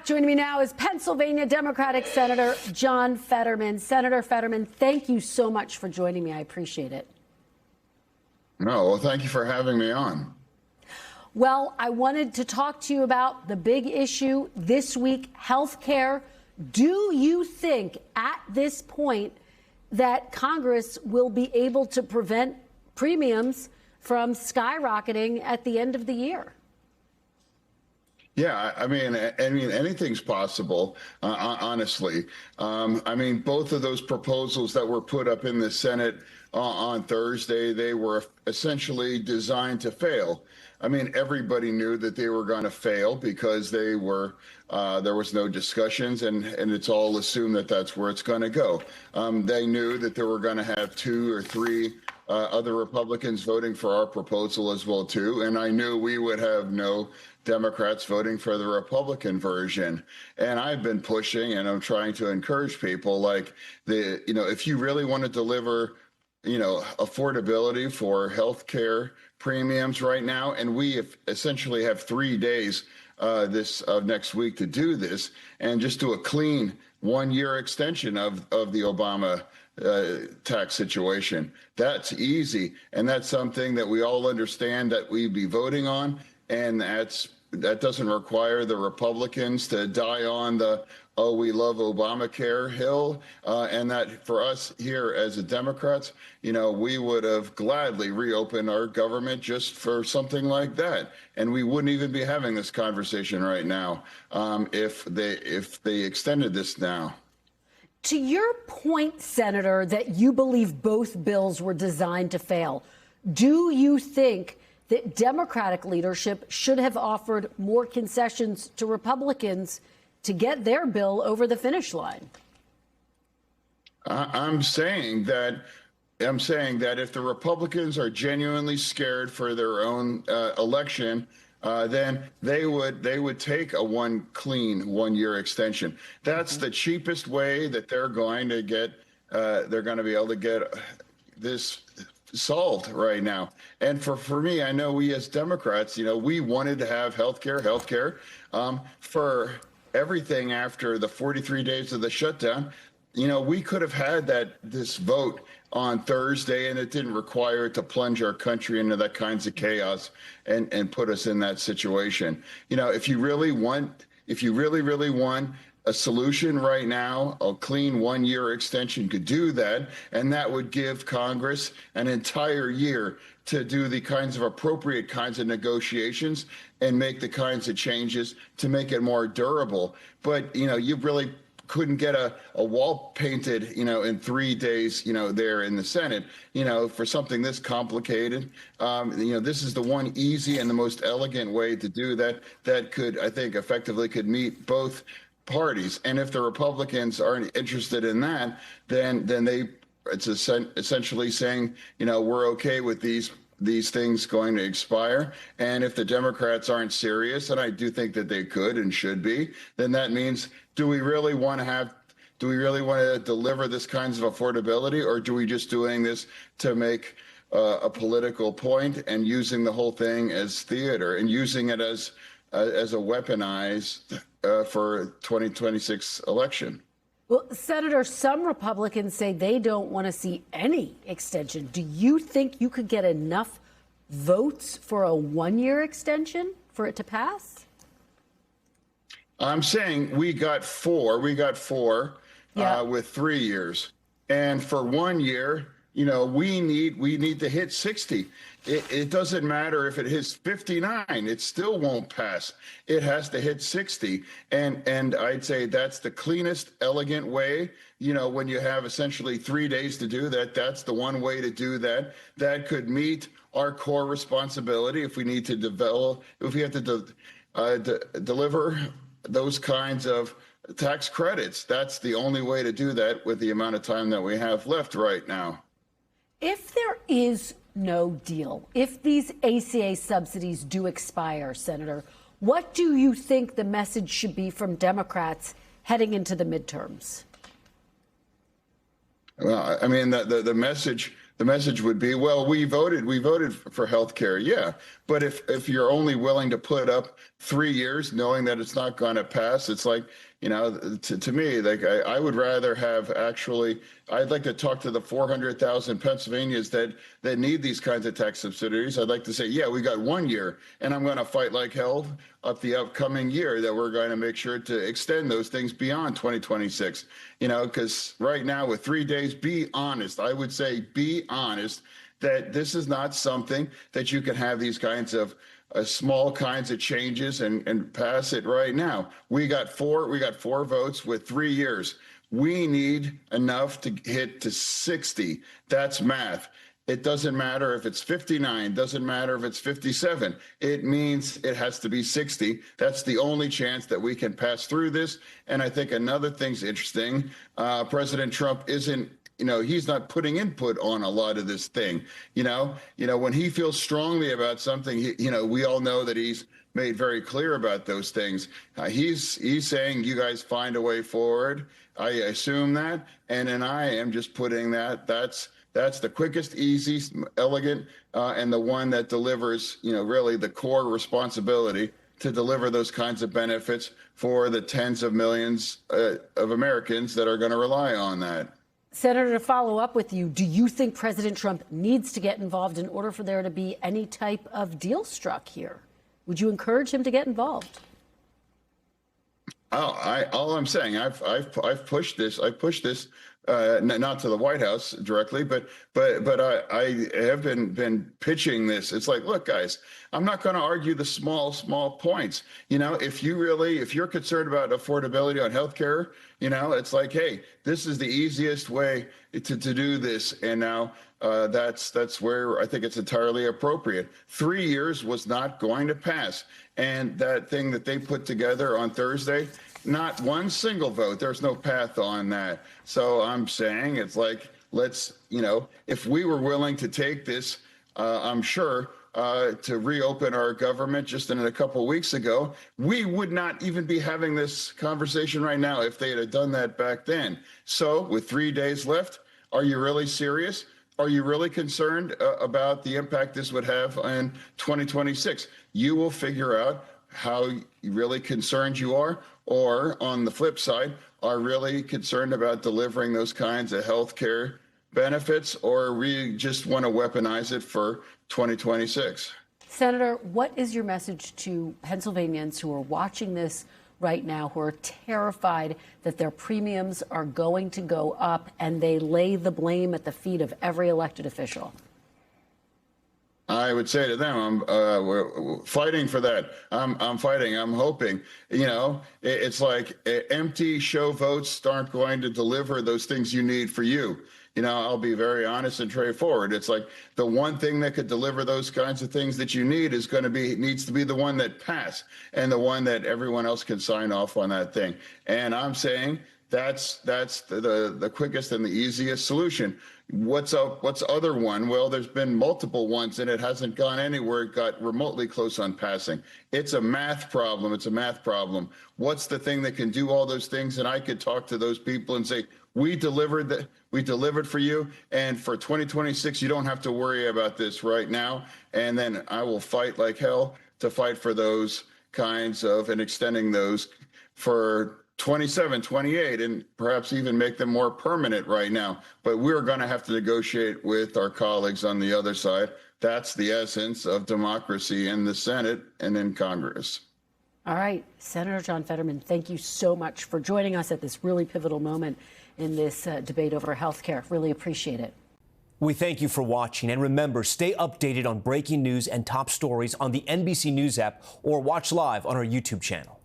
Joining me now is Pennsylvania Democratic Senator John Fetterman. Senator Fetterman, thank you so much for joining me. I appreciate it. No, well, thank you for having me on. Well, I wanted to talk to you about the big issue this week, health care. Do you think at this point that Congress will be able to prevent premiums from skyrocketing at the end of the year? Yeah, I mean, anything's possible, honestly. I mean, both of those proposals that were put up in the Senate on Thursday, they were essentially designed to fail. I mean, everybody knew that they were going to fail because they were there was no discussions, and it's all assumed that that's where it's going to go. They knew that they were going to have 2 or 3 other Republicans voting for our proposal as well, too. And I knew we would have no Democrats voting for the Republican version. And I've been pushing, and I'm trying to encourage people, like, if you really want to deliver, affordability for health care premiums right now, and we essentially have 3 days next week to do this, and just do a clean 1-year extension of the Obama tax situation. That's easy, and that's something that we all understand that we'd be voting on, and that doesn't require the Republicans to die on the "oh, we love Obamacare" hill, and that for us here as a Democrats, we would have gladly reopened our government just for something like that, and we wouldn't even be having this conversation right now if they extended this now. To your point, Senator, that you believe both bills were designed to fail, do you think that Democratic leadership should have offered more concessions to Republicans to get their bill over the finish line? I'm saying that if the Republicans are genuinely scared for their own election, then they would take a clean 1-year extension. That's the cheapest way that they're going to be able to get this solved right now. And for me, I know we as Democrats, we wanted to have health care for everything after the 43 days of the shutdown. We could have had this vote on Thursday, and it didn't require it to plunge our country into that kinds of chaos and put us in that situation. If you really want a solution right now, a clean 1-year extension could do that, and that would give Congress an entire year to do the appropriate kinds of negotiations and make the kinds of changes to make it more durable. But, you really couldn't get a wall painted, in 3 days, there in the Senate, for something this complicated. This is the one easy and the most elegant way to do that could, I think, effectively could meet both parties. And if the Republicans aren't interested in that, then it's essentially saying, we're okay with these things going to expire. And if the Democrats aren't serious, and I do think that they could and should be, then that means, do we really want to deliver this kinds of affordability, or do we just doing this to make a political point and using the whole thing as theater and using it as a weaponized for 2026 election? Well, Senator, some Republicans say they don't want to see any extension. Do you think you could get enough votes for a 1-year extension for it to pass? I'm saying we got four with 3 years. And for 1 year, we need to hit 60. It doesn't matter if it hits 59, it still won't pass. It has to hit 60. And I'd say that's the cleanest, elegant way. When you have essentially 3 days to do that, that's the one way to do that. That could meet our core responsibility if we need to deliver those kinds of tax credits. That's the only way to do that with the amount of time that we have left right now. If there is no deal, if these ACA subsidies do expire, Senator, what do you think the message should be from Democrats heading into the midterms? Well, I mean, the message the message would be, well, we voted for health care. Yeah. But if you're only willing to put up 3 years knowing that it's not going to pass, it's like, to me, like I would rather have I'd like to talk to the 400,000 Pennsylvanians that need these kinds of tax subsidies. I'd like to say, yeah, we got 1 year, and I'm going to fight like hell up the upcoming year that we're going to make sure to extend those things beyond 2026. Because right now with 3 days, be honest. I would say be honest that this is not something that you can have these kinds of small kinds of changes and pass it right now. We got four votes with 3 years. We need enough to hit to 60. That's math. It doesn't matter if it's 59, doesn't matter if it's 57. It means it has to be 60. That's the only chance that we can pass through this. And I think another thing's interesting. President Trump isn't, he's not putting input on a lot of this thing. When he feels strongly about something, we all know that he's made very clear about those things. He's saying, you guys find a way forward. I assume that. And then I am just putting that's the quickest, easiest, elegant, and the one that delivers, really the core responsibility to deliver those kinds of benefits for the tens of millions of Americans that are going to rely on that. Senator, to follow up with you, do you think President Trump needs to get involved in order for there to be any type of deal struck here? Would you encourage him to get involved? All I'm saying, I've pushed this. I pushed this. Not to the White House directly, but I have been pitching this. It's like, look, guys, I'm not going to argue the small points. If you're concerned about affordability on healthcare, it's like, hey, this is the easiest way to do this. And now that's where I think it's entirely appropriate. 3 years was not going to pass. And that thing that they put together on Thursday, not one single vote. There's no path on that. So I'm saying it's like, let's, if we were willing to take this, I'm sure, to reopen our government just in a couple of weeks ago, we would not even be having this conversation right now if they had done that back then. So with 3 days left, are you really serious? Are you really concerned about the impact this would have in 2026? You will figure out how really concerned you are, or on the flip side, are really concerned about delivering those kinds of health care benefits, or we just want to weaponize it for 2026. Senator, what is your message to Pennsylvanians who are watching this right now, who are terrified that their premiums are going to go up, and they lay the blame at the feet of every elected official? I would say to them, we're fighting for that. I'm fighting. I'm hoping. It's like empty show votes aren't going to deliver those things you need for you. I'll be very honest and straightforward. It's like the one thing that could deliver those kinds of things that you need needs to be the one that passed, and the one that everyone else can sign off on that thing. And I'm saying that's the quickest and the easiest solution. What's other one? Well, there's been multiple ones, and it hasn't gone anywhere. It got remotely close on passing. It's a math problem. What's the thing that can do all those things? And I could talk to those people and say, we delivered for you, and for 2026, you don't have to worry about this right now. And then I will fight like hell to fight for those kinds of, and extending those for 27, 28, and perhaps even make them more permanent right now. But we're going to have to negotiate with our colleagues on the other side. That's the essence of democracy in the Senate and in Congress. All right. Senator John Fetterman, thank you so much for joining us at this really pivotal moment in this debate over health care. Really appreciate it. We thank you for watching. And remember, stay updated on breaking news and top stories on the NBC News app, or watch live on our YouTube channel.